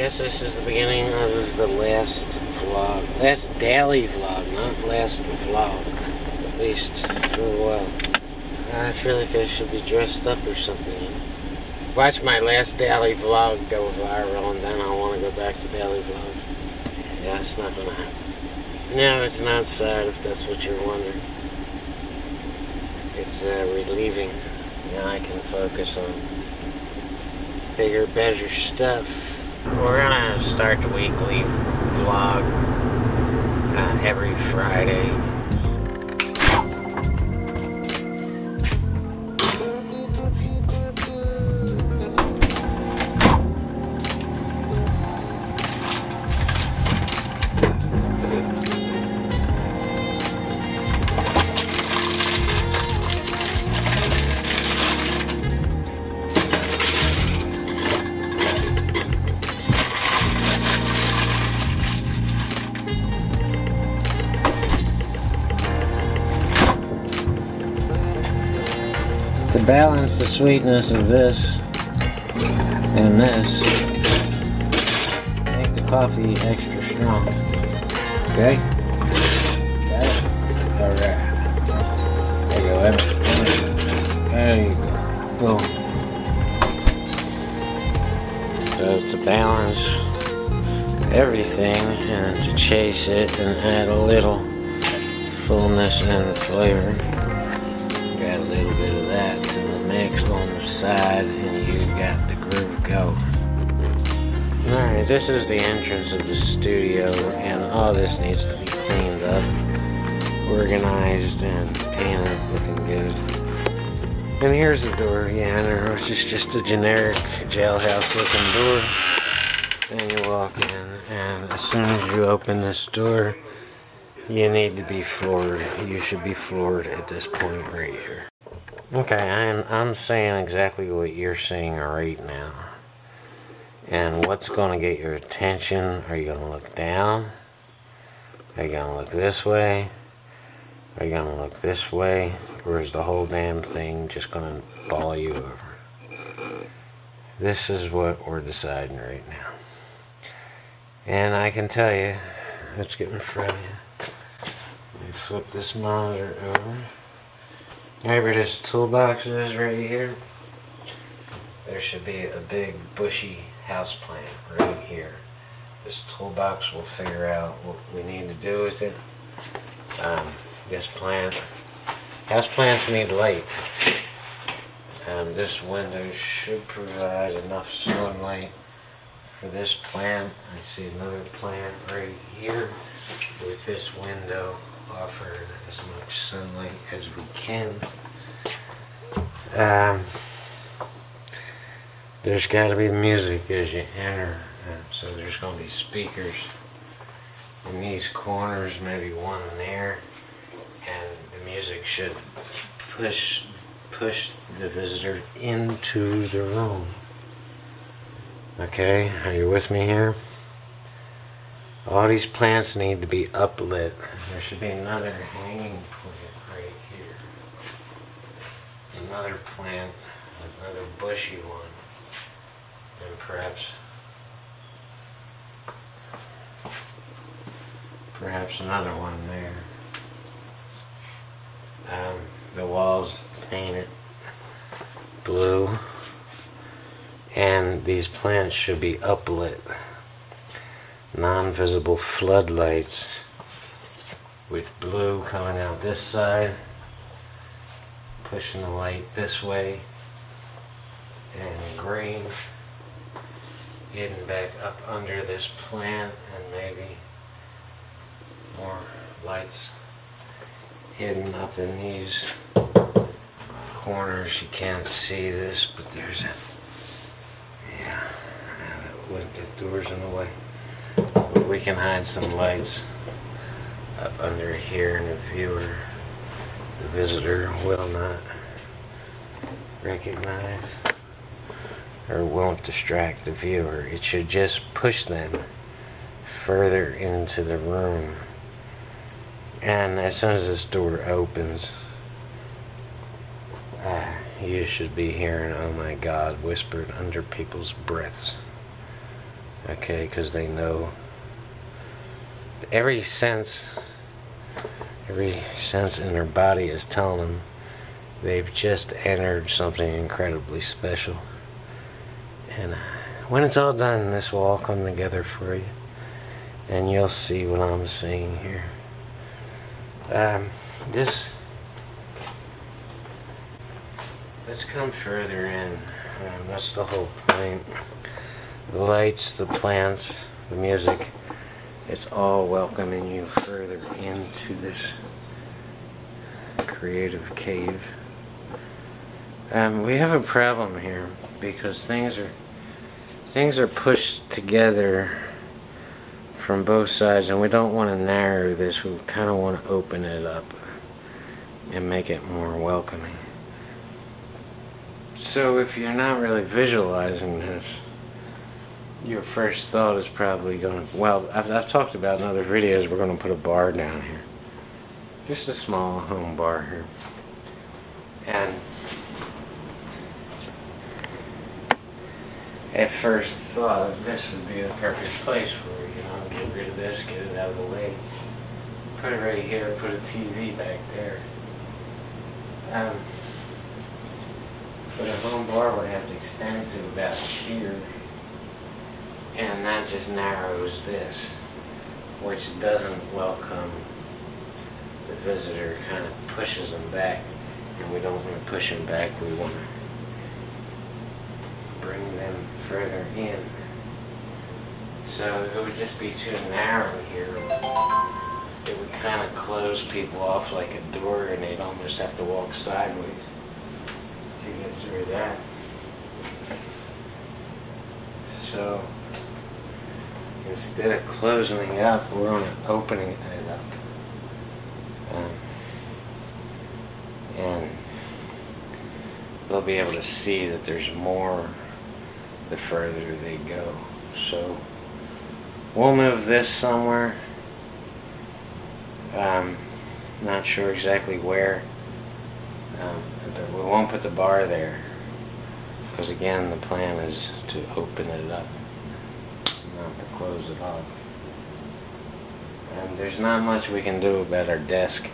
guess this is the beginning of the last vlog. Last daily vlog, not last vlog. At least for a while. I feel like I should be dressed up or something. Watch my last daily vlog go viral and then I'll want to go back to daily vlogs. Yeah, it's not gonna happen. No, it's not sad if that's what you're wondering. It's relieving. Now I can focus on bigger, better stuff. We're gonna start the weekly vlog every Friday. To balance the sweetness of this and this, make the coffee extra strong. Okay? Got it? Alright. There you go, Evan. There you go. Boom. So to balance everything and to chase it and add a little fullness and flavor. Got a little bit of that to the mix on the side, and you got the groove go. Alright, this is the entrance of the studio, and all this needs to be cleaned up, organized, and painted, looking good. And here's the door. Yeah, I know, it's just a generic jailhouse looking door. And you walk in, and as soon as you open this door, you need to be floored. You should be floored at this point right here. Okay, I'm saying exactly what you're saying right now. And what's going to get your attention? Are you going to look down? Are you going to look this way? Are you going to look this way? Or is the whole damn thing just going to ball you over? This is what we're deciding right now. And I can tell you, let's get in front of you. Let me flip this monitor over. Right where this toolbox is right here, there should be a big bushy houseplant right here. This toolbox will figure out what we need to do with it. This plant, houseplants need light. This window should provide enough sunlight for this plant. I see another plant right here with this window offering as much sunlight as we can. There's got to be music as you enter, so there's going to be speakers in these corners, maybe one there, and the music should push the visitor into the room. Okay, are you with me here? All these plants need to be uplit. There should be another hanging plant right here. Another plant, another bushy one. And perhaps another one there. The walls painted blue. And these plants should be uplit. Non-visible floodlights with blue coming out this side, pushing the light this way, and green hidden back up under this plant, and maybe more lights hidden up in these corners. You can't see this, but there's a, yeah, that door's in the way. We can hide some lights up under here, and the visitor will not recognize or won't distract the viewer. It should just push them further into the room. And as soon as this door opens, you should be hearing, "Oh my God," whispered under people's breaths. Okay, because they know every sense in their body is telling them they've just entered something incredibly special. And when it's all done, this will all come together for you, and you'll see what I'm saying here. Let's come further in. That's the whole point. The lights, the plants, the music, it's all welcoming you further into this creative cave. We have a problem here because things are pushed together from both sides, and we don't want to narrow this. We kind of want to open it up and make it more welcoming. So if you're not really visualizing this, your first thought is probably going to, well, I've talked about in other videos, we're going to put a bar down here. Just a small home bar here. And at first thought, this would be the perfect place for it, you know, get rid of this, get it out of the way. Put it right here, put a TV back there. But a home bar would have to extend to about here, and that just narrows this, which doesn't welcome the visitor, kind of pushes them back, and we don't want to push them back, we want to bring them further in. So it would just be too narrow here. It would kind of close people off like a door, and they'd almost have to walk sideways to get through that. So instead of closing it up, we're on opening it up. And they'll be able to see that there's more the further they go. So we'll move this somewhere. Not sure exactly where. But we won't put the bar there, because again the plan is to open it up, not to close it off. And there's not much we can do about our desk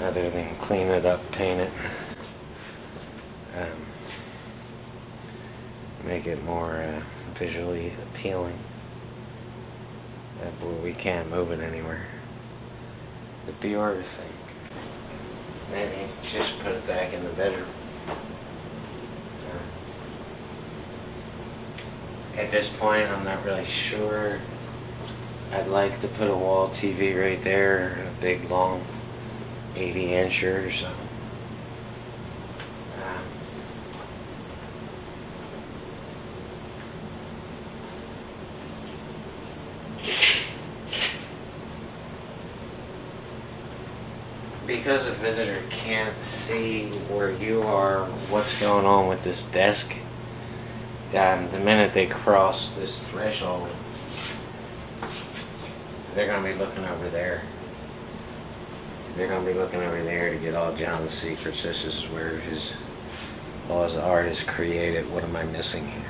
other than clean it up, paint it, make it more visually appealing. But we can't move it anywhere. It'd be hard to think. Maybe just put it back in the bedroom. At this point, I'm not really sure. I'd like to put a wall TV right there, a big long 80-incher or so. Because the visitor can't see where you are, what's going on with this desk, the minute they cross this threshold, they're going to be looking over there. They're going to be looking over there to get all John's secrets. This is where all his art is created. What am I missing here?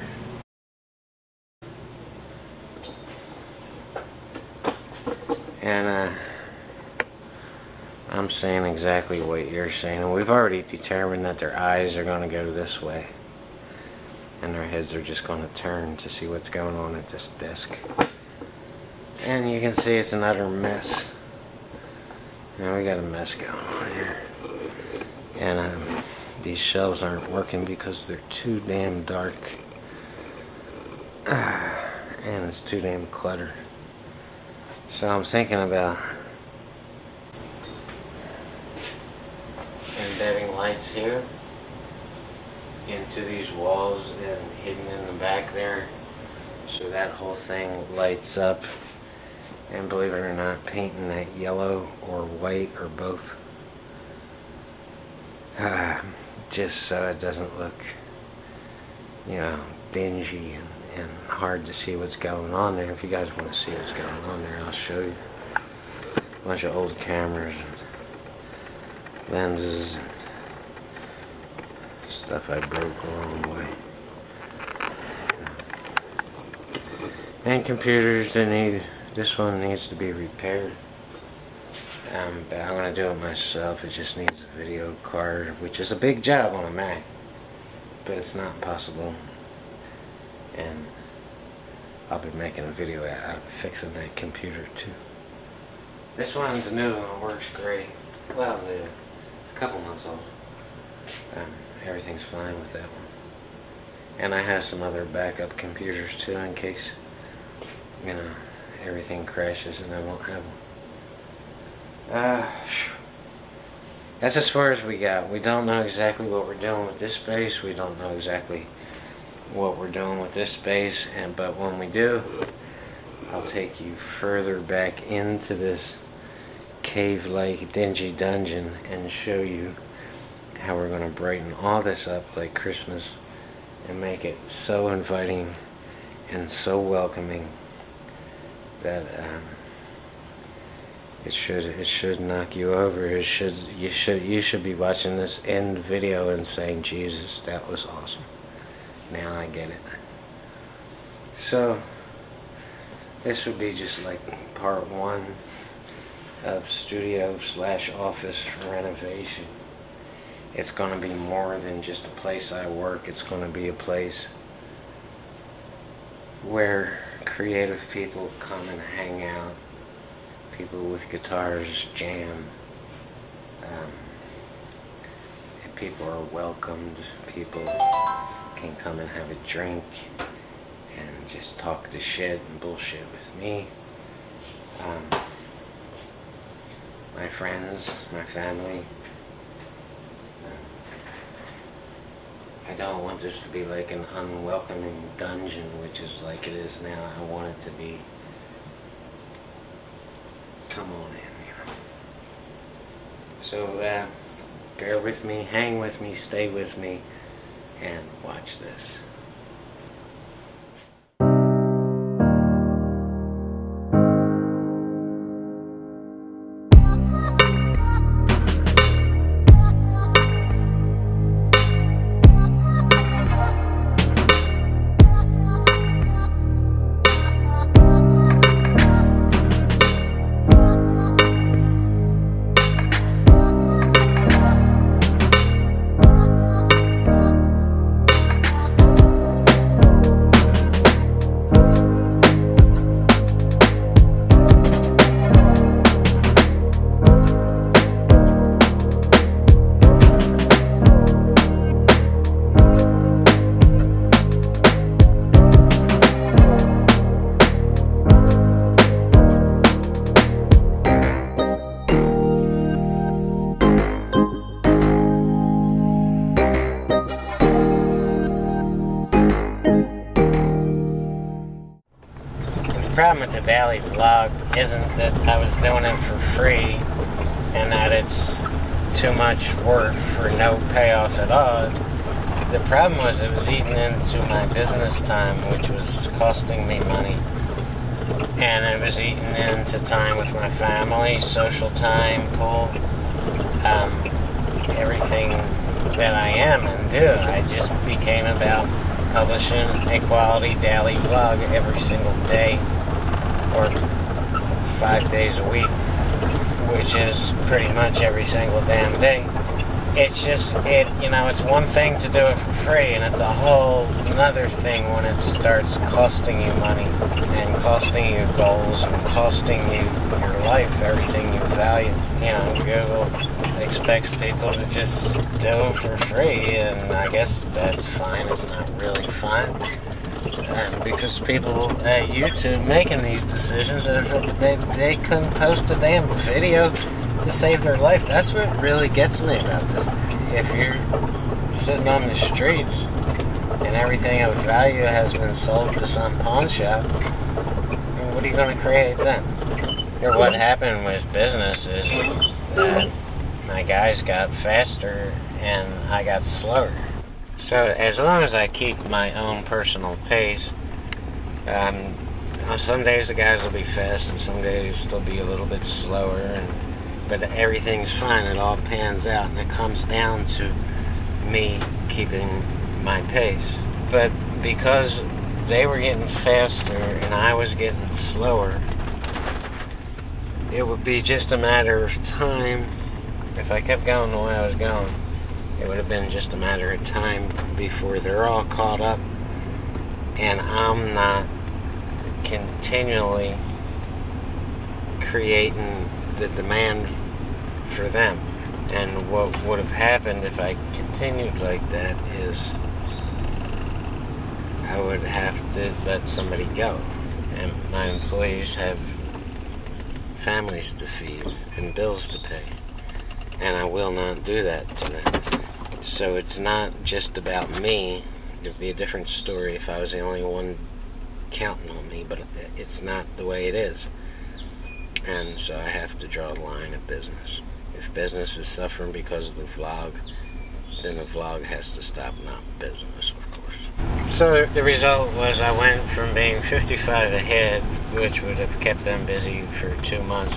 And I'm saying exactly what you're saying, and we've already determined that their eyes are going to go this way, and their heads are just going to turn to see what's going on at this desk. And you can see it's an utter mess. Now we got a mess going on here, and these shelves aren't working because they're too damn dark, and it's too damn cluttered. So I'm thinking about embedding lights here into these walls and hidden in the back there, so that whole thing lights up. And believe it or not, painting that yellow or white or both, just so it doesn't look, you know, dingy and hard to see what's going on there. If you guys want to see what's going on there, I'll show you. A bunch of old cameras and lenses and stuff I broke along the way. And computers, this one needs to be repaired. But I'm going to do it myself. It just needs a video card, which is a big job on a Mac. But it's not impossible. And I'll be making a video out of fixing that computer too. This one's new and it works great. Well, it's a couple months old. Everything's fine with that one. And I have some other backup computers too in case, you know, everything crashes and I won't have them. That's as far as we got. We don't know exactly what we're doing with this space. We don't know exactly what we're doing with this space. But when we do, I'll take you further back into this cave-like dingy dungeon and show you how we're going to brighten all this up like Christmas and make it so inviting and so welcoming that it should knock you over. You should be watching this end video and saying, Jesus, that was awesome. Now I get it. So this would be just like part one of studio/office renovation. It's going to be more than just a place I work. It's going to be a place where creative people come and hang out. People with guitars jam. And people are welcomed. People can come and have a drink and just talk the shit and bullshit with me. My friends, my family. I don't want this to be like an unwelcoming dungeon, which is like it is now. I want it to be, come on in, you know. So, bear with me, hang with me, stay with me, and watch this. The problem with the daily vlog isn't that I was doing it for free and that it's too much work for no payoff at all. The problem was it was eating into my business time, which was costing me money. And it was eating into time with my family, social time, pool, everything that I am and do. I just became about publishing a quality daily vlog every single day, or 5 days a week, which is pretty much every single damn day. It's just, it's one thing to do it for free, and it's a whole another thing when it starts costing you money, and costing you goals, and costing you your life, everything you value. Google expects people to just do it for free, and I guess that's fine. It's not really fun. Because people at YouTube making these decisions, they couldn't post a damn video to save their life. That's what really gets me about this. If you're sitting on the streets and everything of value has been sold to some pawn shop, what are you going to create then? Or what happened with business is that my guys got faster and I got slower. So as long as I keep my own personal pace, some days the guys will be fast and some days they'll be a little bit slower, but everything's fine. It all pans out, and it comes down to me keeping my pace. But because they were getting faster and I was getting slower, it would be just a matter of time. If I kept going the way I was going, it would have been just a matter of time before they're all caught up and I'm not continually creating the demand for them. And what would have happened if I continued like that is I would have to let somebody go. And my employees have families to feed and bills to pay. And I will not do that to them. So it's not just about me. It would be a different story if I was the only one counting on me, but it's not the way it is. And so I have to draw a line at business. If business is suffering because of the vlog, then the vlog has to stop, not business, of course. So the result was I went from being 55 ahead, which would have kept them busy for 2 months,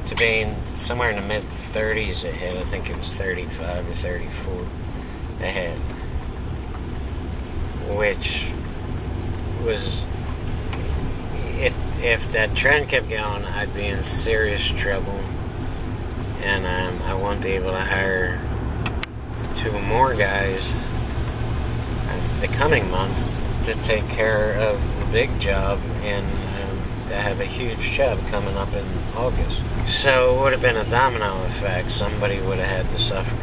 to being somewhere in the mid-30s ahead. I think it was 35 or 34 ahead, which was, if that trend kept going, I'd be in serious trouble, and I won't be able to hire 2 more guys the coming month to take care of the big job, and I have a huge job coming up in August. So it would have been a domino effect. Somebody would have had to suffer.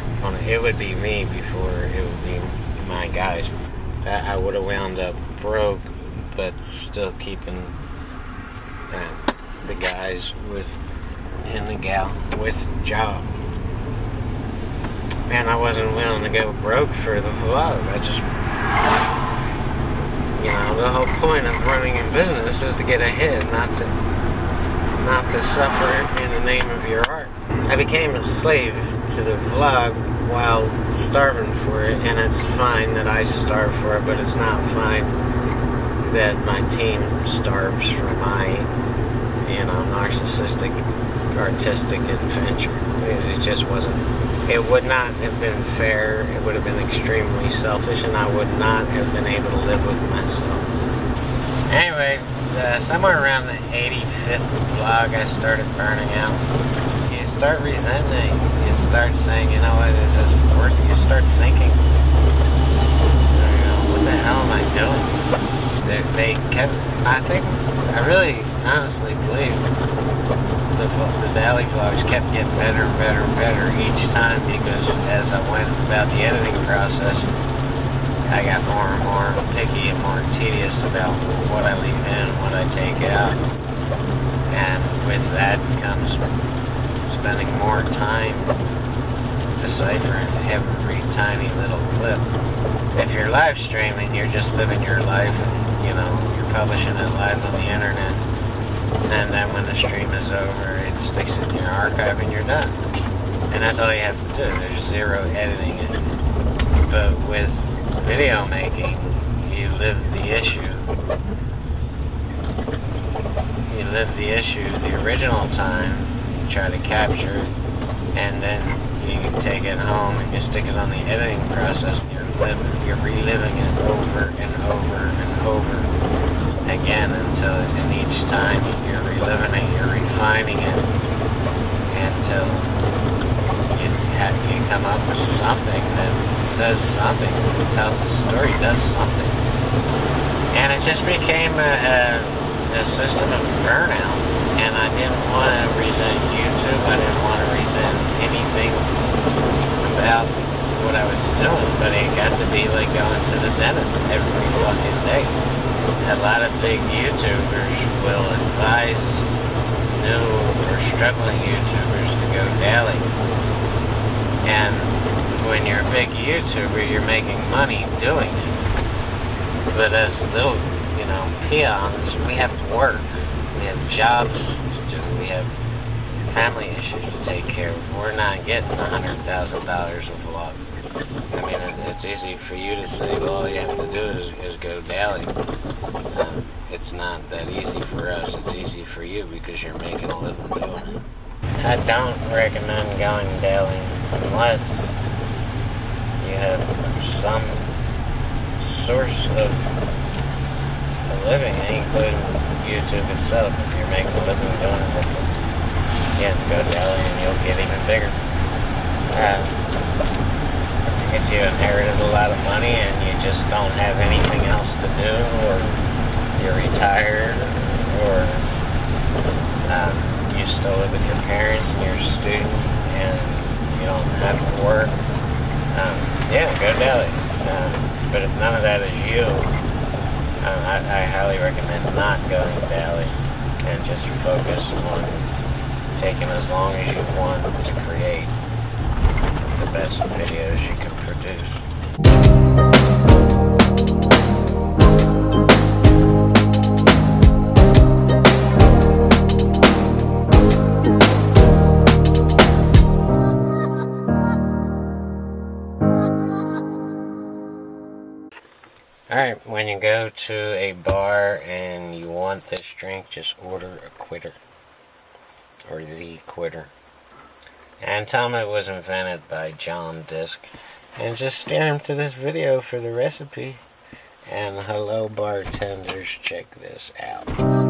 It would be me before it would be my guys. I would have wound up broke, but still keeping the guys and the gal with job. And I wasn't willing to go broke for the vlog. I just, the whole point of running a business is to get ahead, not to suffer in the name of your art. I became a slave to the vlog while starving for it, and it's fine that I starve for it, but it's not fine that my team starves for my, narcissistic, artistic adventure. It just wasn't. It would not have been fair. It would have been extremely selfish, and I would not have been able to live with myself. Anyway, somewhere around the 85th vlog, I started burning out. You start resenting it. You start saying, you know what, is this worth it? You start thinking, what the hell am I doing? They kept, I really honestly believe the daily vlogs kept getting better and better and better each time, because as I went about the editing process, I got more and more picky and more tedious about what I leave in and what I take out. And with that comes spending more time deciphering every tiny little clip. If you're live streaming, you're just living your life, and you're publishing it live on the internet. And then when the stream is over, it sticks in your archive and you're done. And that's all you have to do. There's zero editing it. But with video making, you live the issue. You live the issue the original time, you try to capture it, and then you can take it home and you stick it on the editing process, and you're reliving it over and over and over again and each time you're reliving it, you're refining it until you come up with something that says something, tells a story, does something. And it just became a system of burnout, and I didn't want to resent YouTube. I didn't want to resent anything about what I was doing, but it got to be like going to the dentist every fucking day. A lot of big YouTubers will advise new or struggling YouTubers to go daily. And when you're a big YouTuber, you're making money doing it. But as little, peons, we have to work. We have jobs to do. We have family issues to take care of. We're not getting $100,000 a vlog. I mean, it's easy for you to say, well, all you have to do is go daily. It's not that easy for us. It's easy for you because you're making a living doing it. I don't recommend going daily unless you have some source of a living, including YouTube itself. If you're making a living doing it, you have to go daily and you'll get even bigger. If you inherited a lot of money and you just don't have anything else to do, or you're retired, or you still live with your parents and you're a student and you don't have to work, yeah, go daily. But if none of that is you, I highly recommend not going daily and just focus on taking as long as you want to create the best videos you can produce. Alright, when you go to a bar and you want this drink, just order a quitter. Or the quitter. And tell them it was invented by Disque. And just steer them to this video for the recipe. And hello bartenders, check this out.